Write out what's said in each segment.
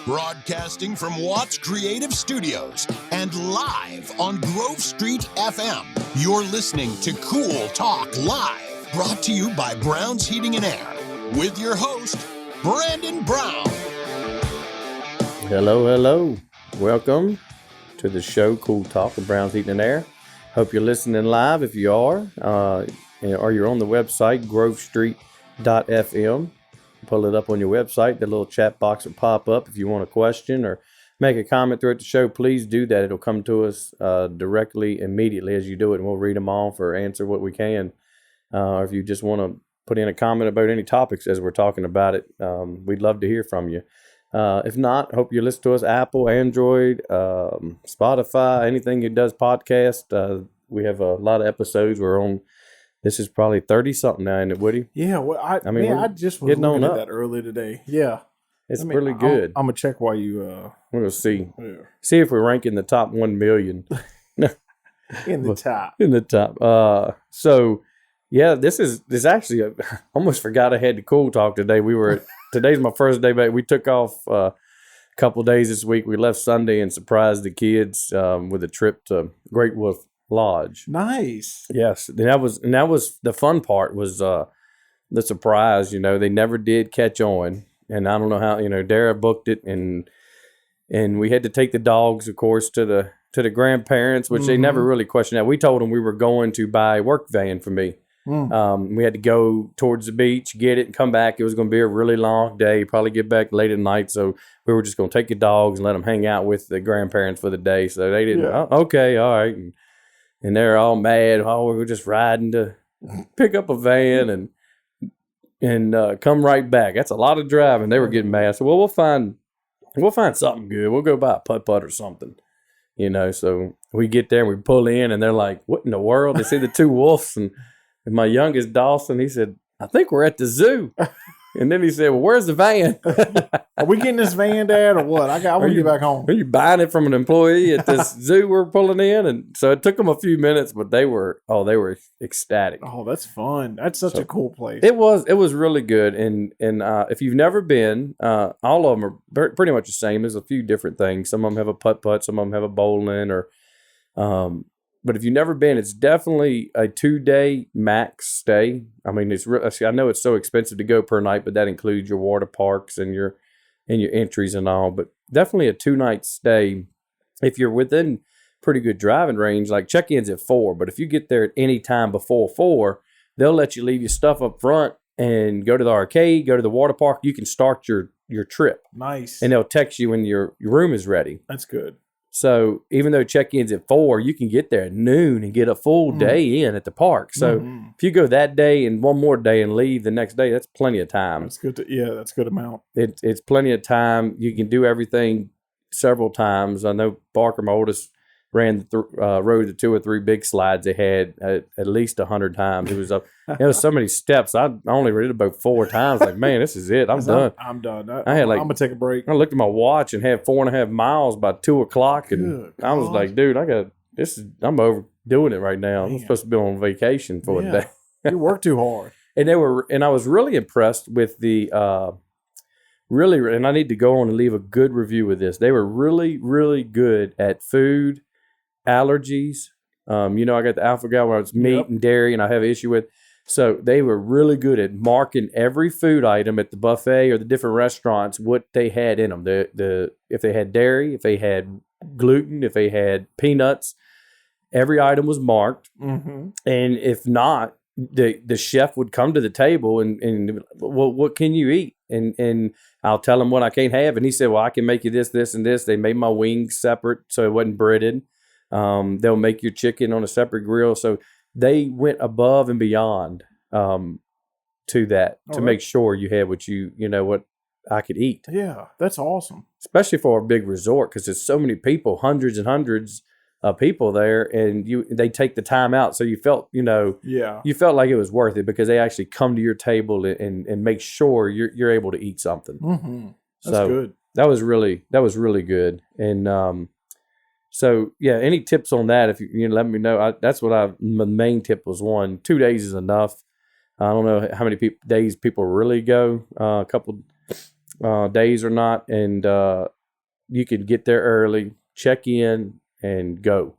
Broadcasting from Watts Creative Studios and live on Grove Street FM. You're listening to Cool Talk Live, brought to you by Brown's Heating and Air, with your host, Brandon Brown. Hello. Welcome to the show, Cool Talk with Brown's Heating and Air. Hope you're listening live. If you are, or you're on the website, grovestreet.fm. Pull it up on your website. The little chat box will pop up. If you want a question or make a comment throughout the show, please do that. It'll come to us directly, immediately as you do it, and we'll read them off or answer what we can. Or if you just want to put in a comment about any topics as we're talking about it, we'd love to hear from you. If not, hope you listen to us, Apple, Android, Spotify, anything that does podcast. We have a lot of episodes. We're on. This is probably 30-something now, isn't it, Woody? Yeah, well, I just was looking at that earlier today. Yeah. It's really good. I'm going to check while you... We're going to see. Yeah. See if we rank in the top 1 million. In the top. In the top. So, yeah, this actually... I almost forgot I had the Cool Talk today. Today's my first day back. We took off a couple of days this week. We left Sunday and surprised the kids with a trip to Great Wolf Lodge. Nice. Yes, and that was the fun part was the surprise. They never did catch on, and I don't know how. Dara booked it, and we had to take the dogs, of course, to the grandparents, which they never really questioned that. We told them we were going to buy a work van for me. We had to go towards the beach, get it, and come back. It was going to be a really long day. Probably get back late at night, so we were just going to take the dogs and let them hang out with the grandparents for the day. So they didn't. Yeah. Oh, okay, all right. And they're all mad. Oh, we were just riding to pick up a van and come right back. That's a lot of driving. They were getting mad. So, well, we'll find something good. We'll go buy a putt-putt or something. So we get there and we pull in and they're like, what in the world? They see the two wolves and my youngest Dawson, he said, I think we're at the zoo. And then he said, well, where's the van? Are we getting this van, Dad, or what? I want to get back home. Are you buying it from an employee at this zoo we're pulling in? And so it took them a few minutes, but they were ecstatic. Oh, that's fun. That's such a cool place. It was really good. And if you've never been, all of them are pretty much the same. There's a few different things. Some of them have a putt-putt, some of them have a bowling, but if you've never been, it's definitely a 2-day max stay. I mean, I know it's so expensive to go per night, but that includes your water parks and your entries and all. But definitely a 2-night stay. If you're within pretty good driving range, like check-in's at 4. But if you get there at any time before 4, they'll let you leave your stuff up front and go to the arcade, go to the water park. You can start your trip. Nice. And they'll text you when your room is ready. That's good. So even though check-in's at 4, you can get there at noon and get a full day in at the park. So if you go that day and one more day and leave the next day, that's plenty of time. That's good. That's a good amount. It's plenty of time. You can do everything several times. I know Barker, my oldest, rode the 2 or 3 big slides they had at least 100 times. It was so many steps. I only read it about 4 times. Like, man, this is it. I'm done. I'm done. I'm gonna take a break. I looked at my watch and had 4.5 miles by 2:00, and I was like, dude, I'm overdoing it right now. I'm supposed to be on vacation for a day. You work too hard. And I was really impressed with the and I need to go on and leave a good review with this. They were really, really good at food. Allergies. I got the alpha-gal where it's meat and dairy, and I have an issue with. So they were really good at marking every food item at the buffet or the different restaurants, what they had in them. If they had dairy, if they had gluten, if they had peanuts, every item was marked. Mm-hmm. And if not, the chef would come to the table and well, what can you eat? And I'll tell him what I can't have. And he said, well, I can make you this, this, and this. They made my wings separate so it wasn't breaded. They'll make your chicken on a separate grill. So they went above and beyond to that to make sure you had what I could eat. Yeah, that's awesome. Especially for a big resort because there's so many people, hundreds and hundreds of people there, and they take the time out. So you felt, you felt like it was worth it because they actually come to your table and make sure you're able to eat something. Mm-hmm. That's good. That was really good. And so yeah, any tips on that? If you let me know. That's what my main tip was 2 days is enough. I don't know how many days people really go. A couple days or not, and you could get there early, check in, and go.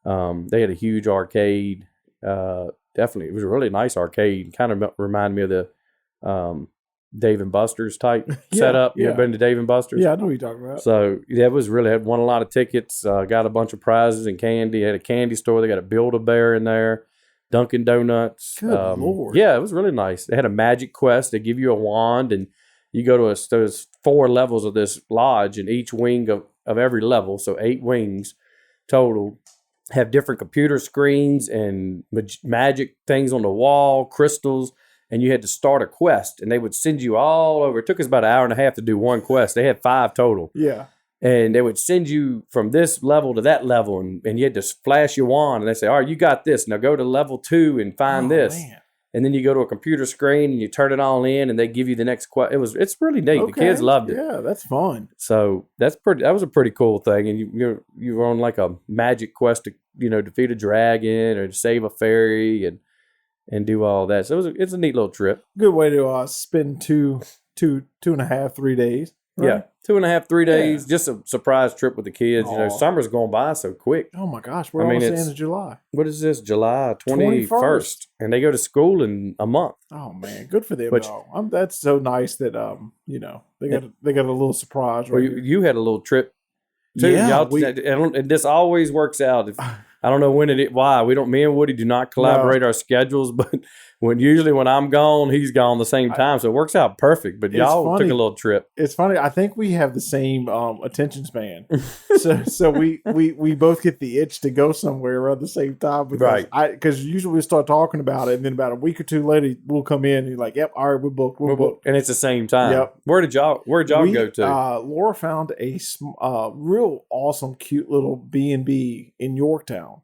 They had a huge arcade. Definitely, it was a really nice arcade. Kind of reminded me of the Dave and Buster's type setup. You ever been to Dave and Buster's? Yeah, I know what you're talking about. So that was really, had won a lot of tickets, got a bunch of prizes and candy. Had a candy store. They got a Build-A-Bear in there, Dunkin' Donuts. Good Lord. Yeah, it was really nice. They had a magic quest. They give you a wand, and you go to there's 4 levels of this lodge, and each wing of every level, so 8 wings total, have different computer screens and magic things on the wall, crystals. And you had to start a quest, and they would send you all over. It took us about an hour and a half to do one quest. They had 5 total. Yeah. And they would send you from this level to that level, and you had to flash your wand, and they say, all right, you got this. Now go to level 2 and find this. Man. And then you go to a computer screen, and you turn it all in, and they give you the next quest. It's really neat. Okay. The kids loved it. Yeah, that's fun. So that was a pretty cool thing. And you were on like a magic quest to, defeat a dragon or to save a fairy and do all that. So it's a neat little trip. Good way to spend 2.5, 3 days. Right? Yeah, 2.5, 3 days. Yeah. Just a surprise trip with the kids. Aww. Summer's going by so quick. Oh my gosh, we're almost the end of July. What is this? July 21st. And they go to school in a month. Oh man, good for them. That's so nice that they got a little surprise. Well, you had a little trip too. Yeah, and this always works out. I don't know why me and Woody do not collaborate our schedules, but usually when I'm gone, he's gone the same time, so it works out perfect. But y'all took a little trip. It's funny. I think we have the same attention span, so we both get the itch to go somewhere around the same time. Because usually we start talking about it, and then about a week or two later, we'll come in and you're like, "Yep, all right, we're booked, and it's the same time. Yep. Where'd y'all go to? Laura found a real awesome, cute little B&B in Yorktown.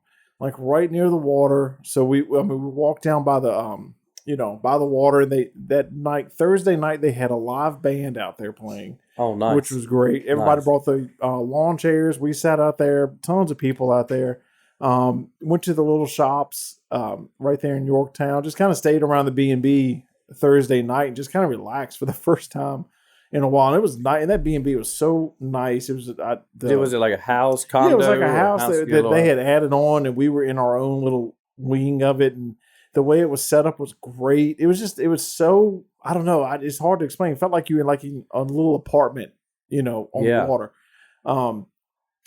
Like right near the water. So we walked down by the by the water, and Thursday night they had a live band out there playing. Oh, nice. Which was great. Everybody brought the lawn chairs. We sat out there, tons of people out there. Went to the little shops right there in Yorktown. Just kind of stayed around the B&B Thursday night and just kind of relaxed for the first time in a while. And it was nice, and that B&B was so nice. It was was it like a house condo? Yeah, it was like a house that they had added on, and we were in our own little wing of it, and the way it was set up was great. It was so, I don't know, it's hard to explain. It felt like you were in a little apartment, on the water. And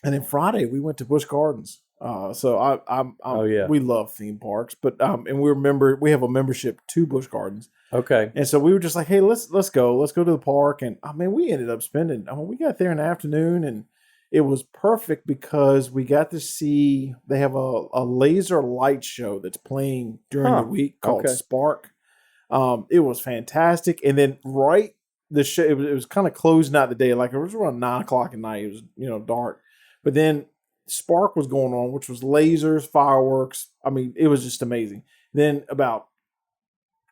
then Friday we went to Busch Gardens. We love theme parks, but and we have a membership to Busch Gardens. Okay. And so we were just like, hey, let's go to the park. And we ended up we got there in the afternoon, and it was perfect because we got to see, they have a laser light show that's playing during the week called Spark. It was fantastic. And then the show, it was kind of closing out the day. Like it was around 9:00 at night. It was, dark, but then Spark was going on, which was lasers, fireworks. It was just amazing. Then about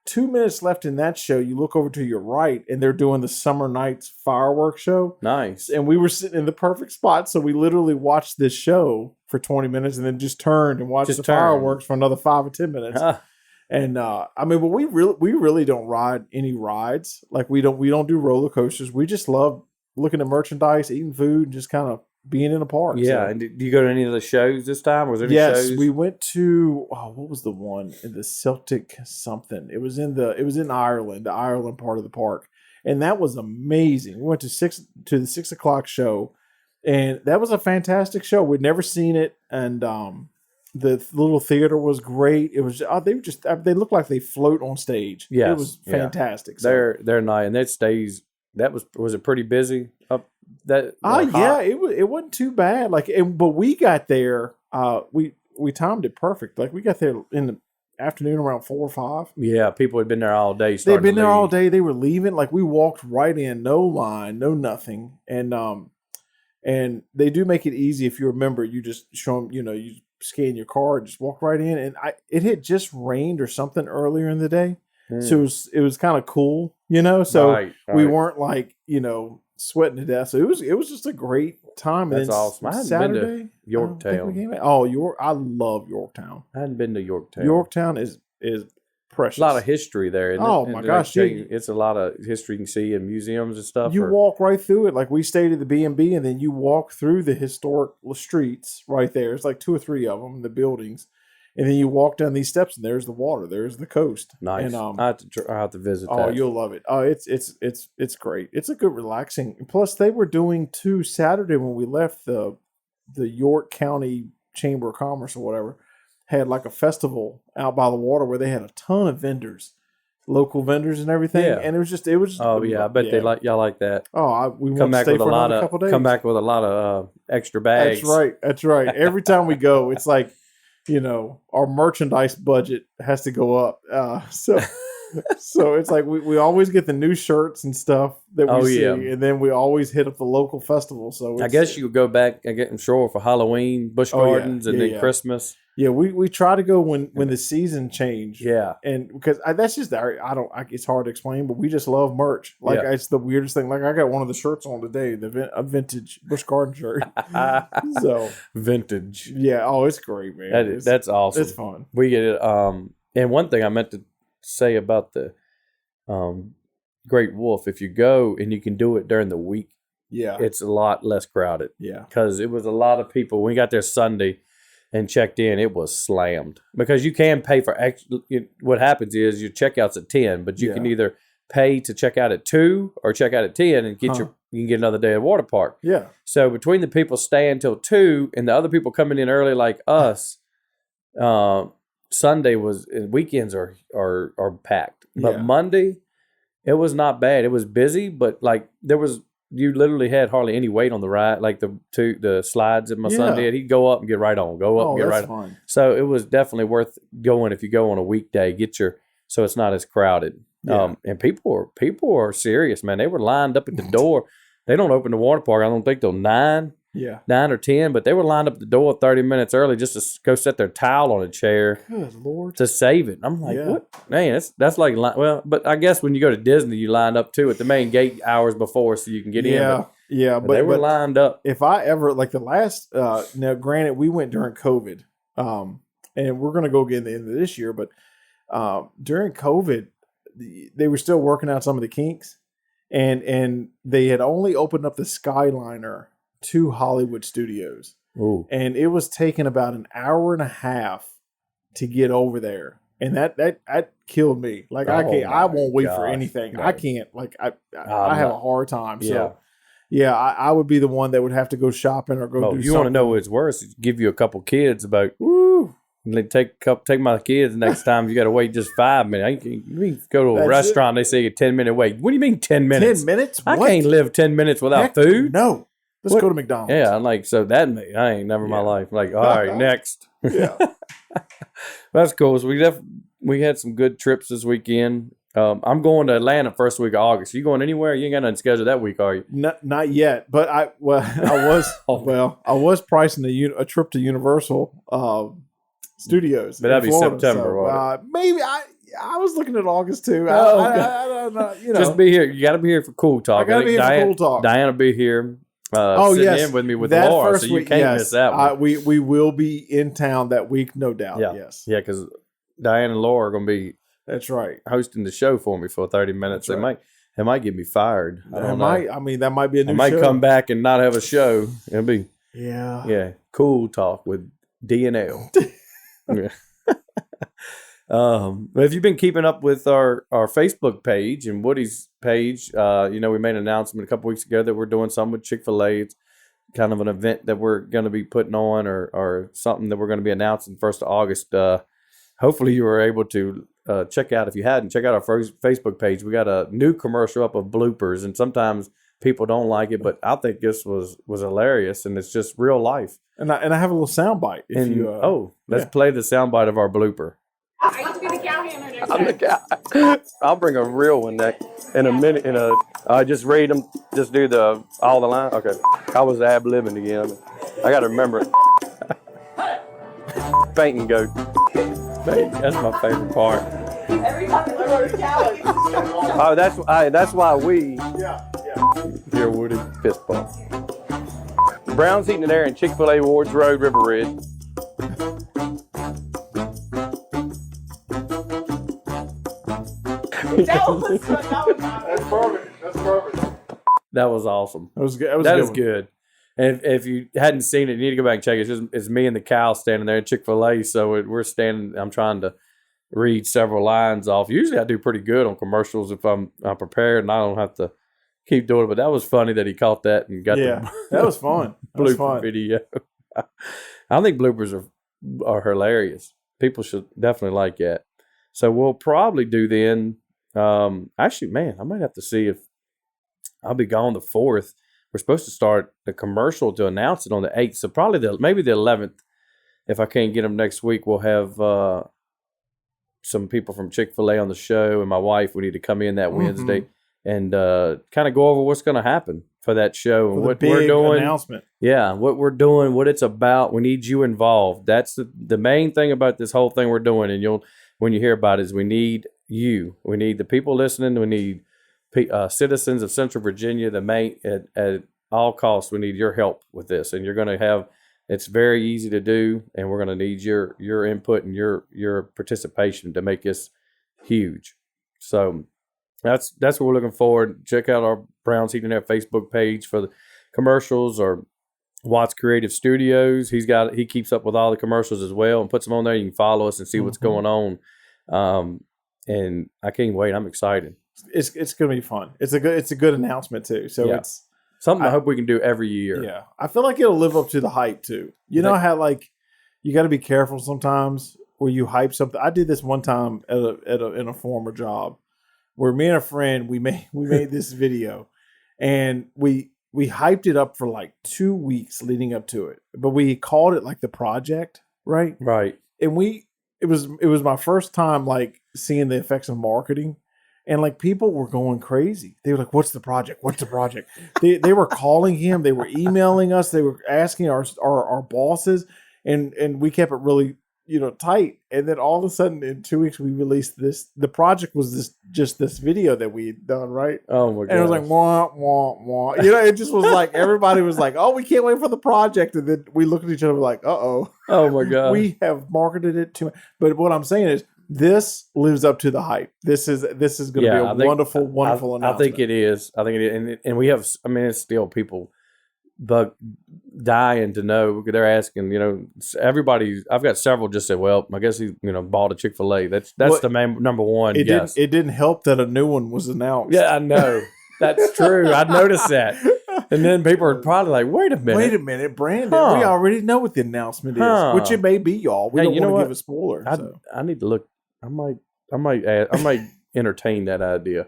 2 minutes left in that show, you look over to your right, and they're doing the Summer Nights fireworks show. Nice. And we were sitting in the perfect spot, so we literally watched this show for 20 minutes and then just turned and watched the fireworks for another 5 or 10 minutes. And but we really don't ride any rides. Like we don't do roller coasters. We just love looking at merchandise, eating food, and just kind of being in a park. Yeah. So. And did you go to any of the shows this time? Was there any shows? Yes, we went to what was the one in the Celtic something? It was in Ireland, the Ireland part of the park, and that was amazing. We went to the 6 o'clock show, and that was a fantastic show. We'd never seen it, and the little theater was great. It was they looked like they float on stage. Yeah, it was fantastic. So. They're nice, and that stays. That was it pretty busy up that? Yeah, it wasn't too bad. But we got there. We timed it perfect. Like we got there in the afternoon around 4 or 5. Yeah, people had been there all day. They'd been there all day. They were leaving. Like we walked right in, no line, no nothing, and they do make it easy if you remember. You just show them, you scan your card, just walk right in. And it had just rained or something earlier in the day. So it was kind of cool, so we weren't sweating to death. So it was just a great time. That's awesome. I hadn't been to Yorktown. I love Yorktown. I hadn't been to Yorktown. Yorktown is precious. A lot of history there. Isn't Oh, it? my And gosh, dude. it's a lot of history you can see in museums and stuff. You walk right through it. Like we stayed at the B&B, and then you walk through the historic streets right there. It's like 2 or 3 of them, the buildings. And then you walk down these steps, and there's the water. There's the coast. Nice. And, I have to visit oh, that. you'll love it. Oh, it's great. It's a good relaxing. Plus, they were doing too Saturday when we left the York County Chamber of Commerce or whatever had like a festival out by the water where they had a ton of vendors, local vendors and everything. Yeah. And it was just. Oh yeah, I bet they like y'all like that. Oh, we Come want to back stay with a for lot another of couple days. come back with a lot of extra bags. That's right. Every time we go, it's like, our merchandise budget has to go up. So it's like we always get the new shirts and stuff that we see, and then we always hit up the local festival. So I guess you would go back, I'm sure, for Halloween, Busch Gardens, and then Christmas. Yeah, we try to go when the season change. Yeah, and because that's just it's hard to explain, but we just love merch. Like it's the weirdest thing. Like I got one of the shirts on today, a vintage Busch Garden shirt. So vintage. Yeah. Oh, it's great, man. That's awesome. It's fun. We get it. And one thing I meant to say about the Great Wolf, if you go and you can do it during the week, it's a lot less crowded. Yeah, because it was a lot of people. When we got there Sunday and checked in, it was slammed because you can pay for extra. What happens is your checkout's at 10, but you can either pay to check out at 2 or check out at 10 and get you can get another day at water park. Yeah. So between the people staying till 2 and the other people coming in early like us, Sunday weekends are packed, but Monday it was not bad. It was busy, but like you literally had hardly any wait on the ride, like the slides that my son did. He'd go up and get right on, go up and get right on. So it was definitely worth going if you go on a weekday. So it's not as crowded. Yeah. And people are serious, man. They were lined up at the door. They don't open the water park, I don't think, till 9. Yeah. 9 or 10, but they were lined up at the door 30 minutes early just to go set their towel on a chair. Good Lord. To save it. I'm like, what? Man, that's like, but I guess when you go to Disney, you line up too at the main gate hours before so you can get in. But they were lined up. If I ever, like the last, now granted, we went during COVID, and we're going to go again at the end of this year, but during COVID, they were still working out some of the kinks, and they had only opened up the Skyliner to Hollywood Studios. Ooh. And it was taking about an hour and a half to get over there. And that killed me. Like I won't wait for anything. No. I can't. Like I have a hard time. So I would be the one that would have to go shopping or go do something. You want to know what's worse? Give you a couple kids about take my kids next time. You got to wait just 5 minutes. You go to a restaurant. They say a 10-minute wait. What do you mean 10 minutes? 10 minutes? I can't live 10 minutes without food. No. Let's go to McDonald's. Yeah, I'm like, so I ain't never in my life. Like, all right, next. Yeah. That's cool. So we had some good trips this weekend. I'm going to Atlanta first week of August. Are you going anywhere? You ain't got nothing scheduled that week, are you? Not yet. But I was pricing a trip to Universal Studios. But that'd be Florida, September, right? Maybe I was looking at August too. I don't know. Just be here. You got to be here for Cool Talk. I got to be here for Cool Talk. Diana will be here. Sitting in with me with that Laura, first so you week, can't miss that one. We will be in town that week, no doubt. Yeah. Yes. Yeah, because Diane and Laura are going to be that's right hosting the show for me for 30 minutes. They might get me fired. I don't know. I mean, that might be a new I might show. come back and not have a show. It'll be Cool Talk with D and L. Yeah. But if you've been keeping up with our Facebook page and Woody's page, we made an announcement a couple weeks ago that we're doing something with Chick-fil-A. It's kind of an event that we're going to be putting on or something that we're going to be announcing 1st of August. Hopefully you were able to check out, if you hadn't, check out our Facebook page. We got a new commercial up of bloopers, and sometimes people don't like it, but I think this was hilarious, and it's just real life. And I have a little soundbite. Let's play the soundbite of our blooper. I used to be the cow handler next I'm the guy. I'll bring a real one in a minute. Just read them. Just do all the lines. Okay. I was ad-libbing again. I got to remember it. Fainting goat. That's my favorite part. Every time I go to cow. Oh, that's why we. Yeah. Here, Woody. Fist bump. Brown's Heating and Air and Chick-fil-A Wards Road, River Ridge. That was perfect. That's perfect. That was awesome. That was good. That was That a is one. good. And if you hadn't seen it, you need to go back and check it. It's me and the cow standing there at Chick-fil-A. So we're standing. I'm trying to read several lines off. Usually I do pretty good on commercials if I'm prepared and I don't have to keep doing it. But that was funny that he caught that and got Yeah, that was fun. That was blooper fun. video. I think bloopers are hilarious. People should definitely like that. So we'll probably do then. Actually, man, I might have to see if I'll be gone the 4th. We're supposed to start the commercial to announce it on the 8th. So probably maybe the 11th. If I can't get them next week, we'll have some people from Chick-fil-A on the show, and my wife. We need to come in that Wednesday and kind of go over what's going to happen for that show and For the what big we're doing. announcement. Yeah, what we're doing, what it's about. We need you involved. That's the main thing about this whole thing we're doing. And when you hear about it, is we need you. We need the people listening. We need citizens of Central Virginia. At all costs, we need your help with this. And you're going to have. It's very easy to do, and we're going to need your input and your participation to make this huge. So that's what we're looking forward. Check out our Browns Heating and Air Facebook page for the commercials, or Watts Creative Studios. He keeps up with all the commercials as well and puts them on there. You can follow us and see what's going on. And I can't wait. I'm excited. It's going to be fun. It's a good announcement too. So Yeah. it's Something I hope we can do every year. yeah. I feel like it'll live up to the hype too. You know how like you got to be careful sometimes where you hype something. I did this one time in a former job where me and a friend we made this video and we hyped it up for like 2 weeks leading up to it, but we called it like the project, right? Right. And it was my first time like seeing the effects of marketing. And like people were going crazy. They were like, "What's the project? What's the project?" They were calling him. They were emailing us. They were asking our bosses, and we kept it really tight. And then all of a sudden, in 2 weeks, we released this. The project was this video that we had done, right? Oh my god! And it was like wah wah wah. It just was like everybody was like, "Oh, we can't wait for the project." And then we looked at each other like, "Uh-oh, oh my god!" we have marketed it too much." But what I'm saying is, this lives up to the hype. This is going to be a wonderful announcement. I think it is. And we have. I mean, it's still people, but dying to know. They're asking. Everybody. I've got several just said, "Well, I guess he, bought a Chick-fil-A." That's the main number one. It yes. didn't help that a new one was announced. Yeah, I know. That's true. I noticed that. And then people are probably like, "Wait a minute, Brandon. Huh. We already know what the announcement is, which it may be, y'all. We don't want to give a spoiler. I need to look. I might entertain that idea.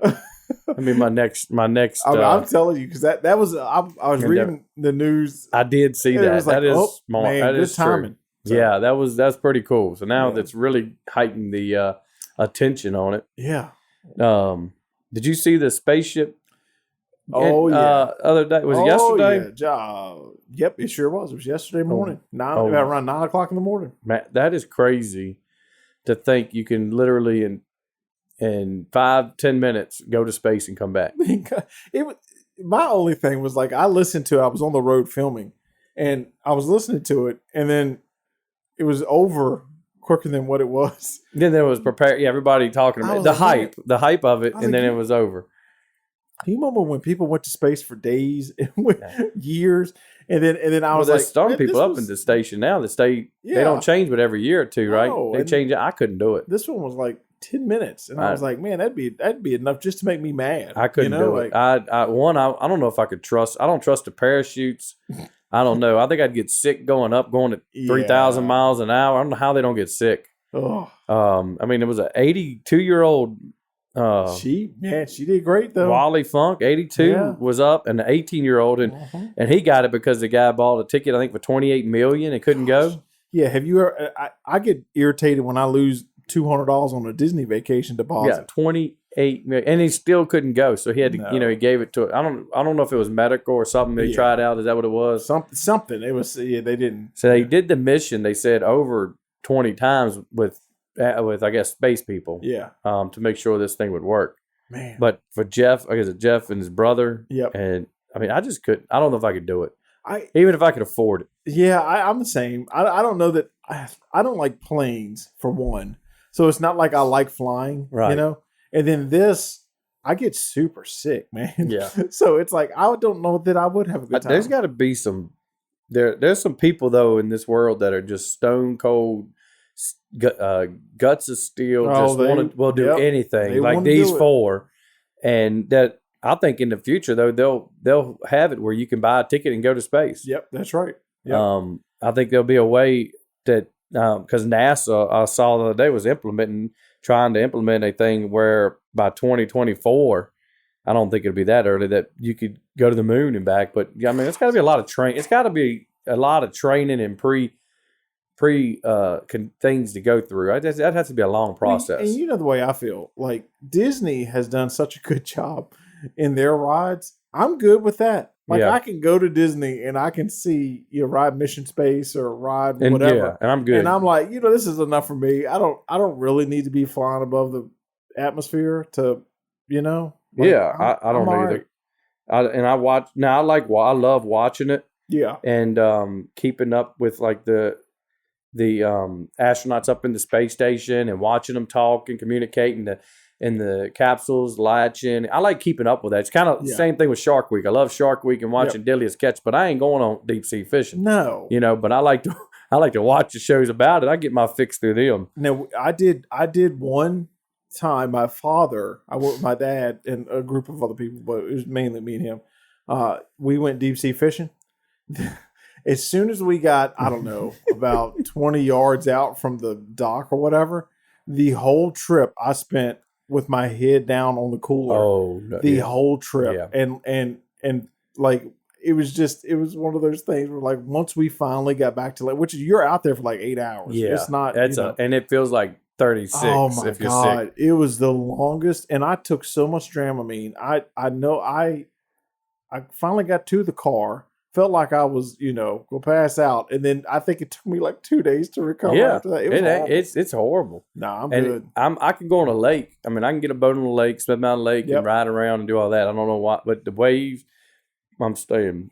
I mean, my next. I'm telling you because that was I was reading the news. I did see and it that. was like, That is oh, smart. man, That good is true. timing. So, Yeah, that's pretty cool. So now Yeah. that's really heightened the attention on it. yeah. Did you see the spaceship? Oh yeah. Other day was it yesterday? Yeah. Yep, it sure was. It was yesterday morning. Oh. Around 9 o'clock in the morning. Man, that is crazy to think you can literally in 5-10 minutes go to space and come back. It was, my only thing was like I listened to it. I was on the road filming, and I was listening to it, and then it was over quicker than what it was. Then there was prepared. Yeah, everybody talking I about was the like, the hype of it, I was and like, then it was over. Do you remember when people went to space for days and years, and then I was they're like, starting man, people this up was- in the station now. They Yeah. don't change, but every year or two, right? No, They and- change it. I couldn't do it. This one was like 10 minutes, and I was like, man, that'd be enough just to make me mad. I couldn't do it. I don't know if I could trust. I don't trust the parachutes. I don't know. I think I'd get sick going at 3,000 Yeah. miles an hour. I don't know how they don't get sick. Oh, I mean, it was an 82-year-old she did great though. Wally Funk, 82, Yeah. was up, and the 18-year-old, Mhm. and he got it because the guy bought a ticket, I think, for $28 million and couldn't go. Yeah, have you ever? I get irritated when I lose $200 on a Disney vacation Yeah, deposit. 28 million, and he still couldn't go. So he had to, No. he gave it to. I don't know if it was medical or something. They Yeah. tried out. Is that what it was? Something. It was. Yeah, they didn't. So they did the mission. They said over 20 times with I guess space people. Yeah, To make sure this thing would work. man. But for Jeff, I guess Jeff and his brother. Yep. And I mean, I just couldn't. I don't know if I could do it, I even if I could afford it. yeah, I'm the same. I don't know that. I don't like planes for one. So it's not like I like flying, Right. And then this, I get super sick, man. Yeah. So it's like I don't know that I would have a good time. There's got to be some. There's some people though in this world that are just stone cold, guts of steel. Oh, Just will do yep, they anything like wanna these do it. four, and that I think in the future though they'll have it where you can buy a ticket and go to space. Yep, that's right. Yep. I think there'll be a way that because NASA I saw the other day was trying to implement a thing where by 2024. I don't think it'll be that early that you could go to the moon and back, but I mean, it's got to be a lot of It's got to be a lot of training and things to go through. That has to be a long process. And you know the way I feel. Like Disney has done such a good job in their rides. I'm good with that. Like Yeah. I can go to Disney and I can see ride Mission Space or ride and whatever, and I'm good. and I'm like, this is enough for me. I don't really need to be flying above the atmosphere to, like, I don't I'm all either. I love watching it Yeah. and keeping up with like the astronauts up in the space station and watching them talk and communicate in the capsules latching. I like keeping up with that. It's kind of the same thing with Shark Week. I love Shark Week and watching Delia's catch, but I ain't going on deep sea fishing. No. But I like to watch the shows about it. I get my fix through them. Now I did one time. My father, I went with my dad and a group of other people, but it was mainly me and him. We went deep sea fishing. As soon as we got, I don't know, about 20 yards out from the dock or whatever, the whole trip I spent with my head down on the cooler. Oh, the whole trip. Yeah. And like it was one of those things where like once we finally got back to which is you're out there for like 8 hours. Yeah, it's not. and it feels like 36. Oh my if you're god, sick. it was the longest, and I took so much Dramamine. I know I finally got to the car. Felt like I was, go pass out, and then I think it took me like 2 days to recover. Yeah, after that. It was awful. it's horrible. Nah, I'm And good. I can go on a lake. I mean, I can get a boat on the lake, Smith Mountain Lake, Yep. and ride around and do all that. I don't know why, but the waves, I'm staying.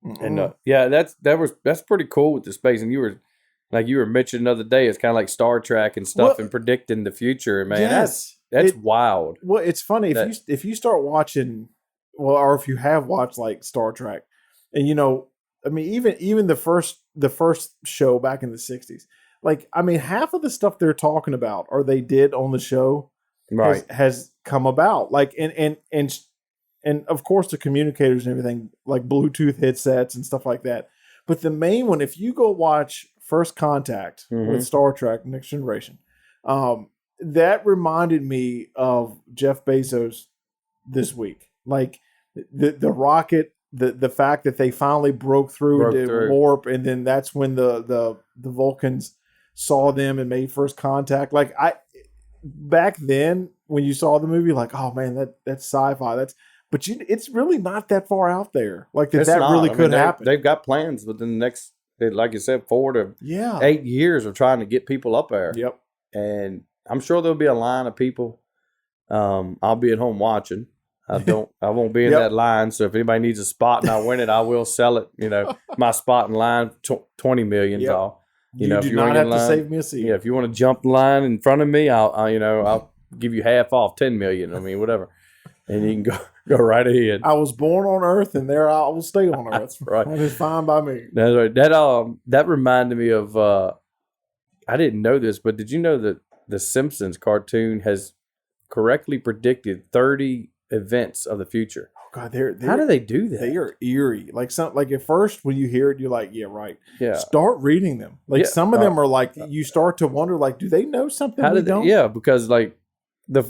And that's pretty cool with the space. And you were mentioning the other day, it's kind of like Star Trek and stuff, Well, and predicting the future. Man, yes, that's wild. Well, it's funny if you start watching, or if you have watched like Star Trek, and I mean, even the first show back in the 60s, like I mean, half of the stuff they're talking about or they did on the show, Right. has come about. Like and of course the communicators and everything, like Bluetooth headsets and stuff like that. But the main one, if you go watch First Contact with Star Trek Next Generation, that reminded me of Jeff Bezos this week. Like the rocket, the fact that they finally broke through into warp, and then that's when the Vulcans saw them and made first contact. Like back then when you saw the movie, like, oh man, that's sci-fi. It's really not that far out there. Like that really could happen. They've got plans within the next, like you said, 4 to 8 years of trying to get people up there. Yep. And I'm sure there'll be a line of people. I'll be at home watching. I won't be in that line. So if anybody needs a spot and I win it, I will sell it. My spot in line, 20 million. Yep. All. You do not have to save me a seat. Yeah, if you want to jump the line in front of me, I'll give you half off, 10 million. I mean, whatever, and you can go right ahead. I was born on Earth, and there I will stay on Earth. That's right. That is fine by me. That's right. That reminded me of. I didn't know this, but did you know that the Simpsons cartoon has correctly predicted 30 events of the future? God, they're how do they do that? They are eerie. Like at first when you hear it, you're like, yeah, right. Yeah. Start reading them. Like some of them are like you start to wonder, like, do they know something we don't? Yeah, because like the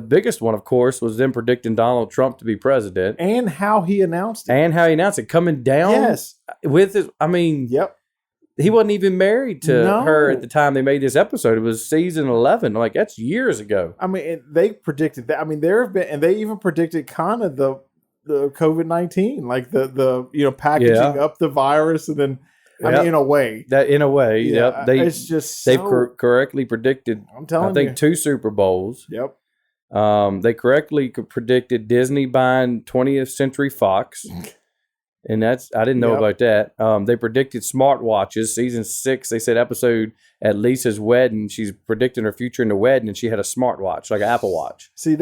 biggest one, of course, was them predicting Donald Trump to be president and how he announced it. Coming down. Yes. With his, I mean, yep. He wasn't even married to her at the time they made this episode. It was season 11. Like that's years ago. I mean, they predicted that. I mean, there have been, and they even predicted kind of the COVID-19, like the packaging up the virus, and then I mean, in a way, yep. It's just they've correctly predicted. I'm telling you, I think 2 Super Bowls. Yep. They correctly predicted Disney buying 20th Century Fox. And I didn't know Yep. about that. They predicted smartwatches. Season 6, they said episode at Lisa's wedding. She's predicting her future in the wedding, and she had a smartwatch, like an Apple Watch. See,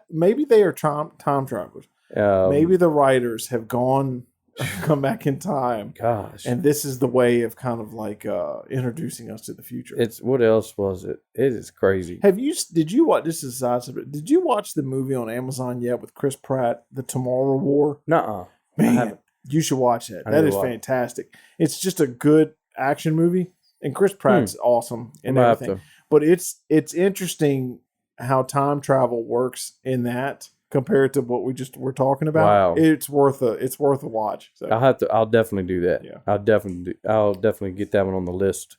maybe they are time travelers. Maybe the writers have come back in time, Gosh. and this is the way of kind of like introducing us to the future. What else was it? It is crazy. Did you watch, this is a side subject, did you watch the movie on Amazon yet with Chris Pratt, The Tomorrow War? Nuh-uh. Man, haven't. you should watch that. I That need is to watch. fantastic. It's just a good action movie, and Chris Pratt's awesome and I'm gonna have everything. to- But it's interesting how time travel works in that compared to what we just were talking about. Wow. It's worth a watch. So I'll definitely do that. Yeah. I'll definitely get that one on the list.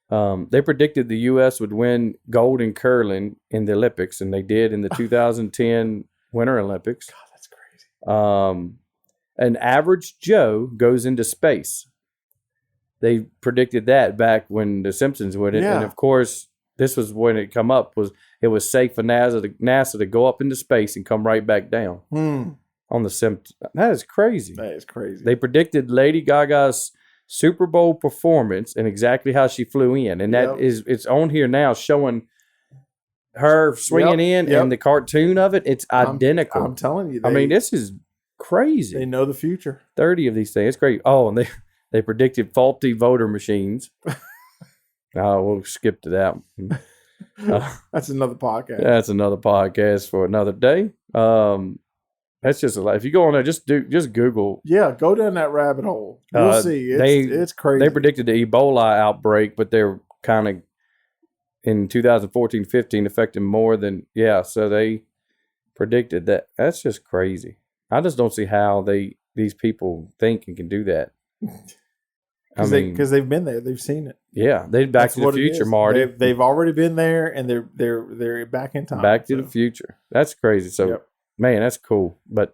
They predicted the U.S. would win gold in curling in the Olympics, and they did in the 2010 Winter Olympics. God, that's crazy. An average Joe goes into space. They predicted that back when the Simpsons went in, and Yeah. of course, this was when it come up. It was safe for NASA to go up into space and come right back down on the Simpsons. That is crazy. That is crazy. They predicted Lady Gaga's Super Bowl performance and exactly how she flew in, and that Yep. it's on here now showing her swinging in Yep. and the cartoon of it. It's identical. I'm telling you. I mean, this is crazy. they know the future. 30 of these things. It's great. Oh, and they predicted faulty voter machines. We'll skip to that one. That's another podcast. That's another podcast for another day. That's just a lot. If you go on there, just Google. Yeah, go down that rabbit hole. You'll see. It's crazy. They predicted the Ebola outbreak, but they're kind of in 2014-15 affecting more than so they predicted that. That's just crazy. I just don't see how these people think and can do that. I mean, because they've been there, they've seen it. yeah, they Back to the Future, Marty. They've already been there, and they're back in time. Back to the Future. That's crazy. So, Yep. man, that's cool. But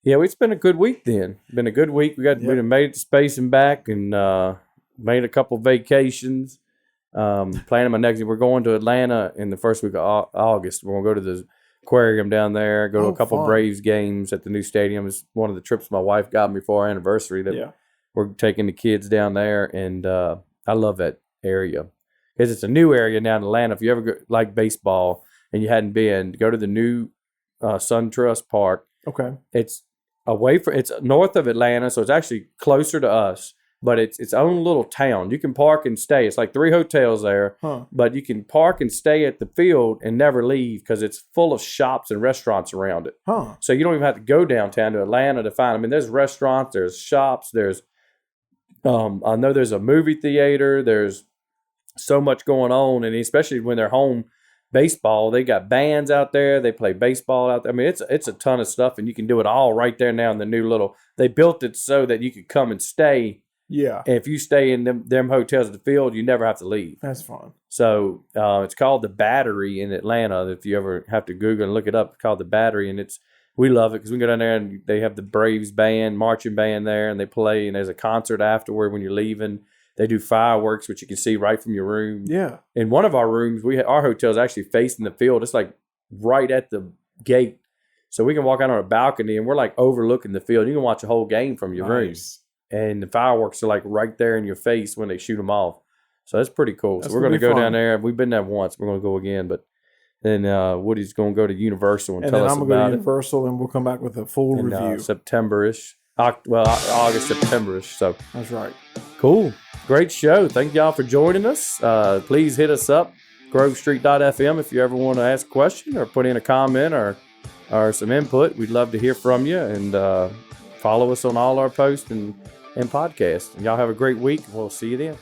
yeah, it's been a good week. Then been a good week. We made it to space and back, and made a couple vacations. Planning my next. We're going to Atlanta in the first week of August. We're gonna go to the aquarium down there. Go to a couple fun. Braves games at the new stadium. It's one of the trips my wife got me for our anniversary. That we're taking the kids down there, and I love that area because it's a new area now in Atlanta. If you ever like baseball and you hadn't been, go to the new SunTrust Park. Okay. It's it's north of Atlanta, so it's actually closer to us. But it's its own little town. You can park and stay. It's like 3 hotels there, but you can park and stay at the field and never leave because it's full of shops and restaurants around it. So you don't even have to go downtown to Atlanta to find. I mean, there's restaurants, there's shops, there's I know there's a movie theater. There's so much going on, and especially when they're home baseball, they got bands out there. They play baseball out there. I mean, it's a ton of stuff, and you can do it all right there now in the new little. They built it so that you could come and stay. Yeah. And if you stay in them hotels at the field, you never have to leave. That's fun. So it's called the Battery in Atlanta. If you ever have to Google and look it up, it's called the Battery, and we love it because we go down there and they have the Braves band, marching band there, and they play, and there's a concert afterward when you're leaving. They do fireworks, which you can see right from your room. Yeah. In one of our rooms, our hotel is actually facing the field. It's like right at the gate. So we can walk out on a balcony, and we're like overlooking the field. You can watch a whole game from your room. And the fireworks are like right there in your face when they shoot them off. So that's pretty cool. That's so we're going to go fun. down there. We've been there once. We're going to go again. But then Woody's going to go to Universal and tell then us I'm going to go about to it. Universal, and we'll come back with a full review. September-ish. August, September-ish. So That's right. cool. Great show. Thank y'all for joining us. Please hit us up, grovestreet.fm, if you ever want to ask a question or put in a comment or some input. We'd love to hear from you. And follow us on all our posts and podcasts. And y'all have a great week. We'll see you then.